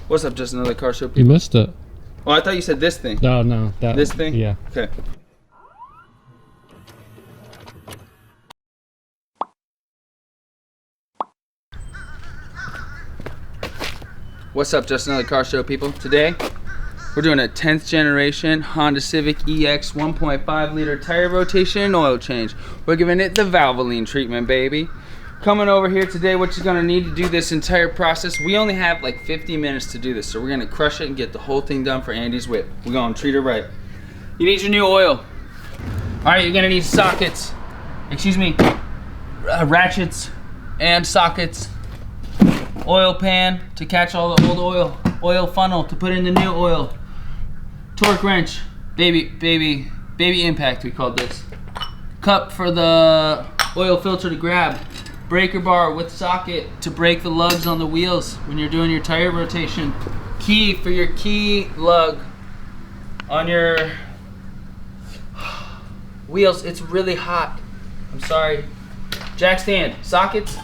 What's up, just another car show people? You missed it. Oh, I thought you said this thing. No, that. This thing? Yeah. Okay. What's up, just another car show people? Today, we're doing a 10th generation Honda Civic EX 1.5 liter tire rotation and oil change. We're giving it the Valvoline treatment, baby. Coming over here today, what you're gonna need to do this entire process, we only have like 50 minutes to do this, so we're gonna crush it and get the whole thing done for Andy's whip. We're gonna treat her right. You need your new oil. All right, you're gonna need sockets, ratchets and sockets, oil pan to catch all the old oil funnel to put in the new oil, torque wrench, baby impact we called this, cup for the oil filter to grab, breaker bar with socket to break the lugs on the wheels when you're doing your tire rotation, key for your key lug on your wheels. It's really hot, I'm sorry. Jack stand, sockets,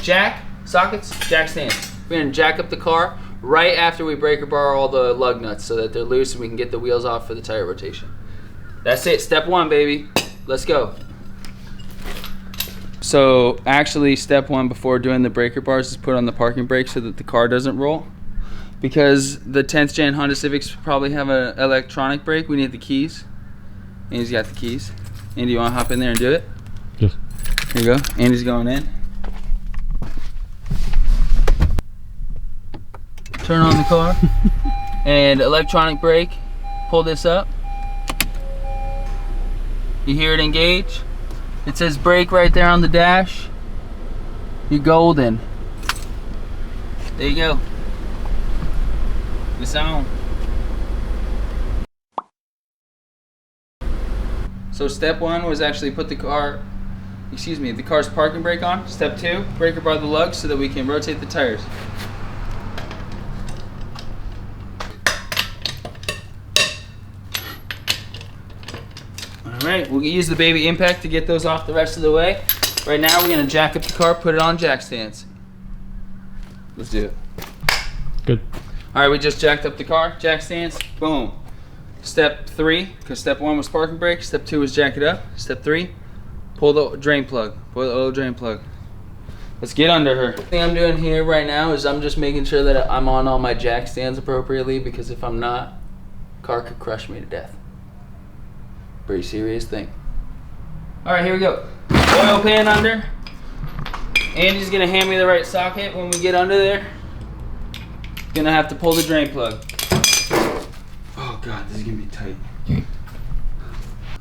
jack, sockets, jack stands. We're gonna jack up the car right after we breaker bar all the lug nuts so that they're loose and we can get the wheels off for the tire rotation. That's it, step one, baby. Let's go. So actually step one before doing the breaker bars is put on the parking brake so that the car doesn't roll. Because the 10th gen Honda Civics probably have an electronic brake, we need the keys. Andy's got the keys. Andy, you wanna hop in there and do it? Yes. Here you go, Andy's going in. Turn on the car and electronic brake, pull this up. You hear it engage? It says brake right there on the dash. You're golden. There you go. It's on. So step one was actually put the car's parking brake on. Step two, breaker bar the lugs so that we can rotate the tires. Alright, we'll use the baby impact to get those off the rest of the way. Right now we're going to jack up the car, put it on jack stands. Let's do it. Good. Alright, we just jacked up the car, jack stands, boom. Step three, because step one was parking brake, step two was jack it up. Step three, pull the drain plug, pull the oil drain plug. Let's get under her. The thing I'm doing here right now is I'm just making sure that I'm on all my jack stands appropriately, because if I'm not, car could crush me to death. Pretty serious thing. All right, here we go. Oil pan under. Andy's gonna hand me the right socket when we get under there. Gonna have to pull the drain plug. Oh God, this is gonna be tight.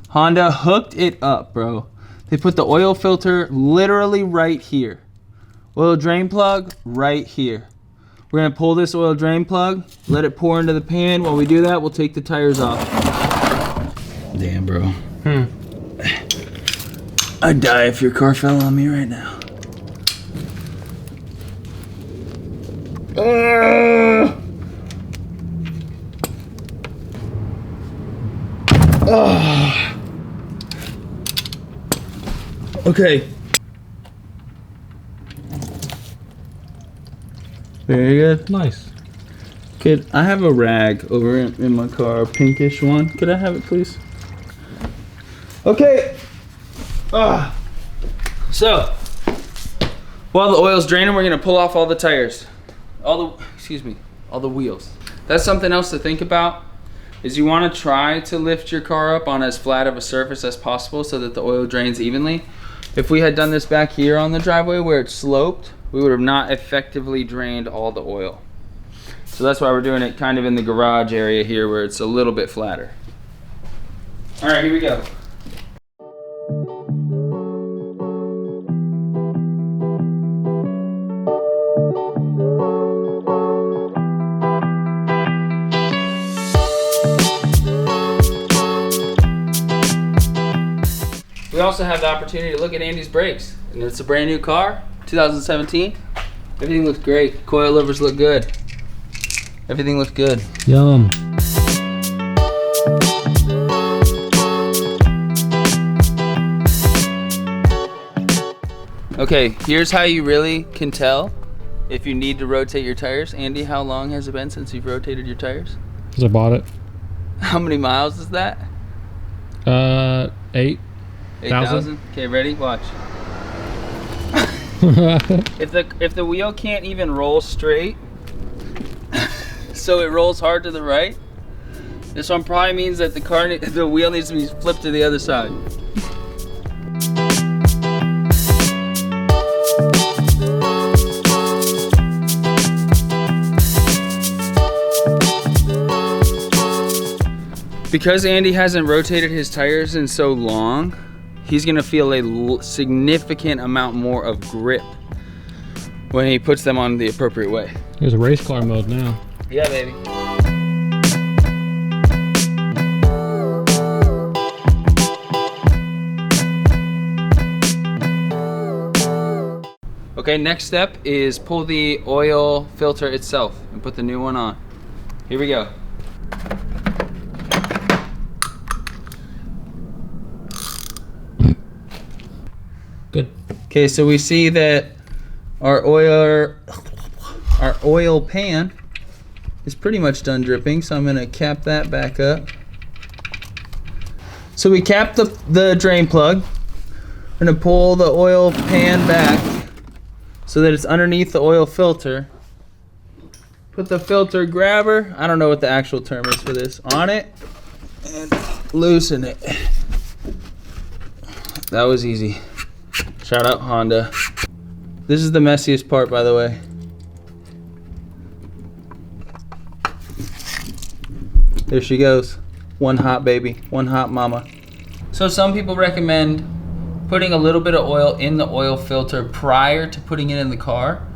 Honda hooked it up, bro. They put the oil filter literally right here. Oil drain plug right here. We're gonna pull this oil drain plug, let it pour into the pan. While we do that, we'll take the tires off. Damn, bro. I'd die if your car fell on me right now. Okay. Very good. Nice. Could I have a rag over in my car, a pinkish one? Could I have it, please? Okay. So, while the oil's draining, we're gonna pull off all the tires, all the wheels. That's something else to think about. Is you want to try to lift your car up on as flat of a surface as possible so that the oil drains evenly. If we had done this back here on the driveway where it's sloped, we would have not effectively drained all the oil. So that's why we're doing it kind of in the garage area here where it's a little bit flatter. All right, here we go. We also have the opportunity to look at Andy's brakes, and it's a brand new car, 2017. Everything looks great. Coil livers look good. Everything looks good. Yum. Okay, here's how you really can tell if you need to rotate your tires. Andy, how long has it been since you've rotated your tires? Because I bought it. How many miles is that? 8,000. Okay, ready? Watch. If the wheel can't even roll straight, so it rolls hard to the right, this one probably means that the wheel needs to be flipped to the other side. Because Andy hasn't rotated his tires in so long, he's gonna feel a significant amount more of grip when he puts them on the appropriate way. There's a race car mode now. Yeah, baby. Okay, next step is pull the oil filter itself and put the new one on. Here we go. Good. Okay, so we see that our oil pan is pretty much done dripping, so I'm gonna cap that back up. So we capped the drain plug. We're gonna pull the oil pan back so that it's underneath the oil filter. Put the filter grabber, I don't know what the actual term is for this, on it and loosen it. That was easy. Shout out Honda. This is the messiest part, by the way. There she goes. One hot baby, one hot mama. So some people recommend putting a little bit of oil in the oil filter prior to putting it in the car.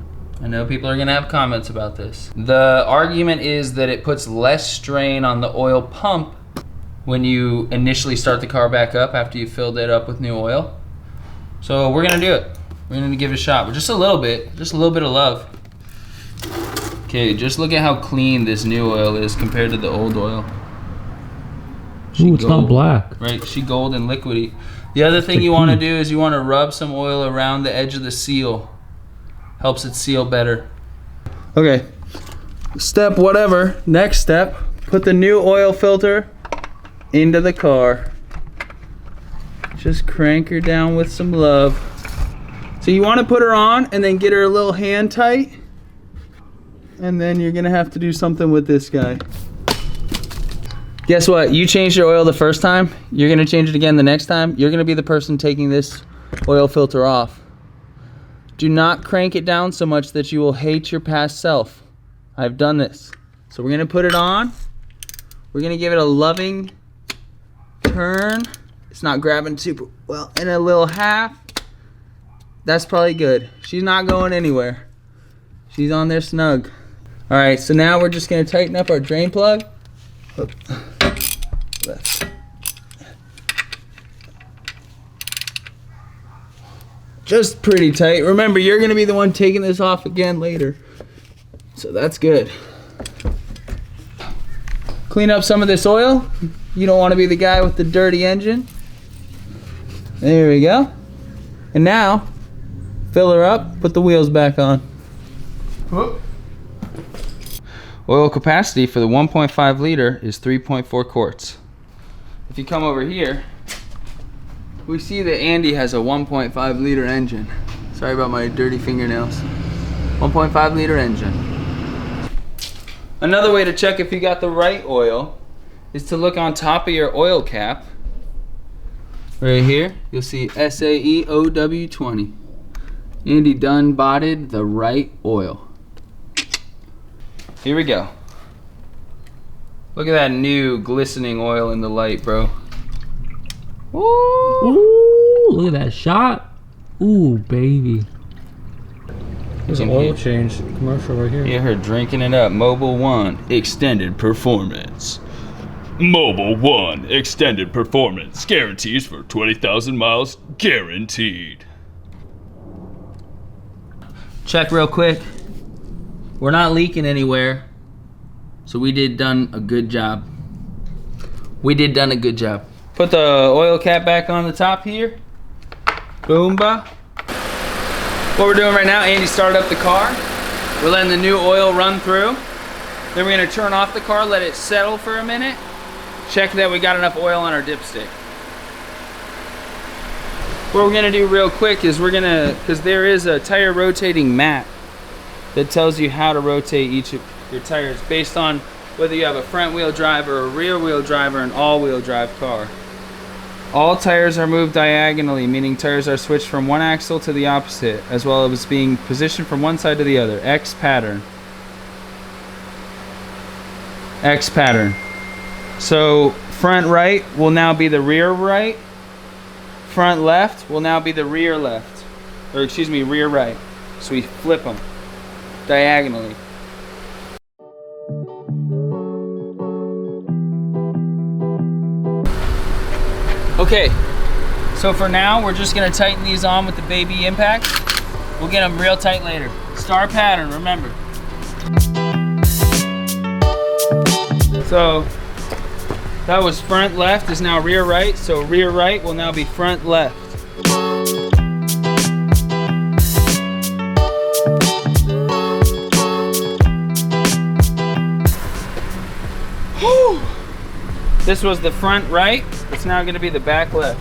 I know people are gonna have comments about this. The argument is that it puts less strain on the oil pump when you initially start the car back up after you filled it up with new oil. So we're gonna do it. We're gonna give it a shot, but just a little bit of love. Okay, just look at how clean this new oil is compared to the old oil. Ooh, it's not black. Right, she gold and liquidy. The other thing you wanna do is you wanna rub some oil around the edge of the seal. Helps it seal better. Okay, step whatever, next step, put the new oil filter into the car. Just crank her down with some love. So you want to put her on and then get her a little hand tight. And then you're going to have to do something with this guy. Guess what? You changed your oil the first time. You're going to change it again the next time. You're going to be the person taking this oil filter off. Do not crank it down so much that you will hate your past self. I've done this. So we're going to put it on. We're going to give it a loving turn. It's not grabbing super well. And a little half. That's probably good. She's not going anywhere. She's on there snug. All right, so now we're just gonna tighten up our drain plug. Left. Just pretty tight. Remember, you're gonna be the one taking this off again later. So that's good. Clean up some of this oil. You don't wanna be the guy with the dirty engine. There we go. And now, fill her up, put the wheels back on. Whoop. Oil capacity for the 1.5 liter is 3.4 quarts. If you come over here, we see that Andy has a 1.5 liter engine. Sorry about my dirty fingernails. 1.5 liter engine. Another way to check if you got the right oil is to look on top of your oil cap. Right here, you'll see SAEOW20. Andy done botted the right oil. Here we go. Look at that new glistening oil in the light, bro. Ooh, ooh, look at that shot. Ooh, baby. There's an oil change commercial right here. You heard drinking it up. Mobile One extended performance. Mobile One extended performance guarantees for 20,000 miles guaranteed. Check real quick. We're not leaking anywhere. So we did done a good job. We did done a good job. Put the oil cap back on the top here. Boomba. What we're doing right now, Andy started up the car. We're letting the new oil run through. Then we're gonna turn off the car, let it settle for a minute. Check that we got enough oil on our dipstick. What we're gonna do real quick is because there is a tire rotating mat that tells you how to rotate each of your tires based on whether you have a front wheel drive or a rear wheel drive or an all-wheel drive car. All tires are moved diagonally, meaning tires are switched from one axle to the opposite, as well as being positioned from one side to the other. X pattern. X pattern. So front right will now be the rear right. Front left will now be the rear left. Or excuse me, rear right. So we flip them diagonally. Okay, so for now, we're just gonna tighten these on with the baby impact. We'll get them real tight later. Star pattern, remember. So, that was front left is now rear right, so rear right will now be front left. Whew. This was the front right, it's now gonna be the back left.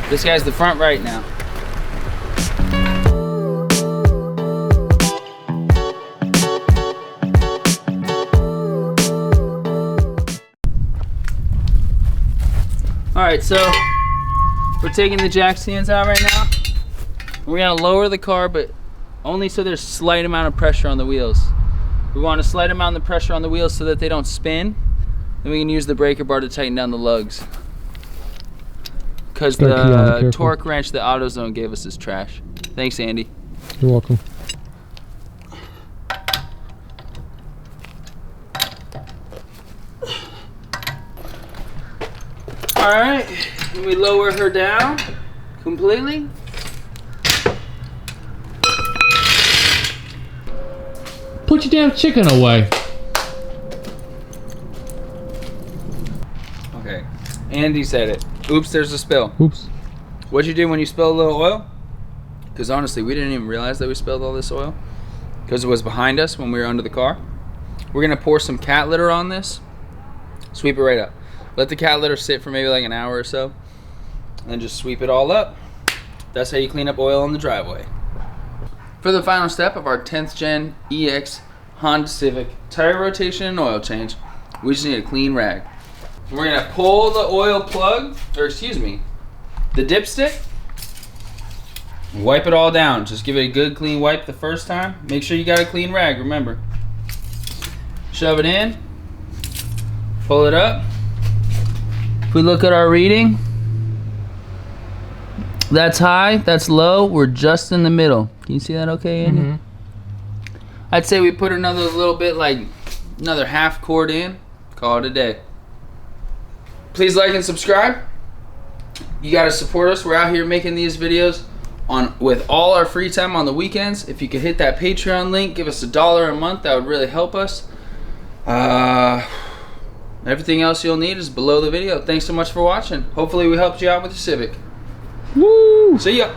This guy's the front right now. All right, so we're taking the jack stands out right now. We're gonna lower the car, but only so there's slight amount of pressure on the wheels. We want a slight amount of pressure on the wheels so that they don't spin. Then we can use the breaker bar to tighten down the lugs. Because the torque wrench that AutoZone gave us is trash. Thanks, Andy. You're welcome. All right, and we lower her down completely. Put your damn chicken away. Okay, Andy said it. Oops, there's a spill. Oops. What'd you do when you spilled a little oil? Because honestly, we didn't even realize that we spilled all this oil because it was behind us when we were under the car. We're gonna pour some cat litter on this. Sweep it right up. Let the cat litter sit for maybe like an hour or so, and then just sweep it all up. That's how you clean up oil on the driveway. For the final step of our 10th gen EX Honda Civic tire rotation and oil change, we just need a clean rag. We're gonna pull the oil plug, or excuse me, the dipstick, wipe it all down. Just give it a good clean wipe the first time. Make sure you got a clean rag, remember. Shove it in, pull it up. If we look at our reading, that's high, that's low, we're just in the middle. Can you see that okay, Andy? Mm-hmm. I'd say we put another little bit, like another half quart in, call it a day. Please like and subscribe. You gotta support us. We're out here making these videos with all our free time on the weekends. If you could hit that Patreon link, give us $1 a month, that would really help us. Everything else you'll need is below the video. Thanks so much for watching. Hopefully we helped you out with the Civic. Woo! See ya.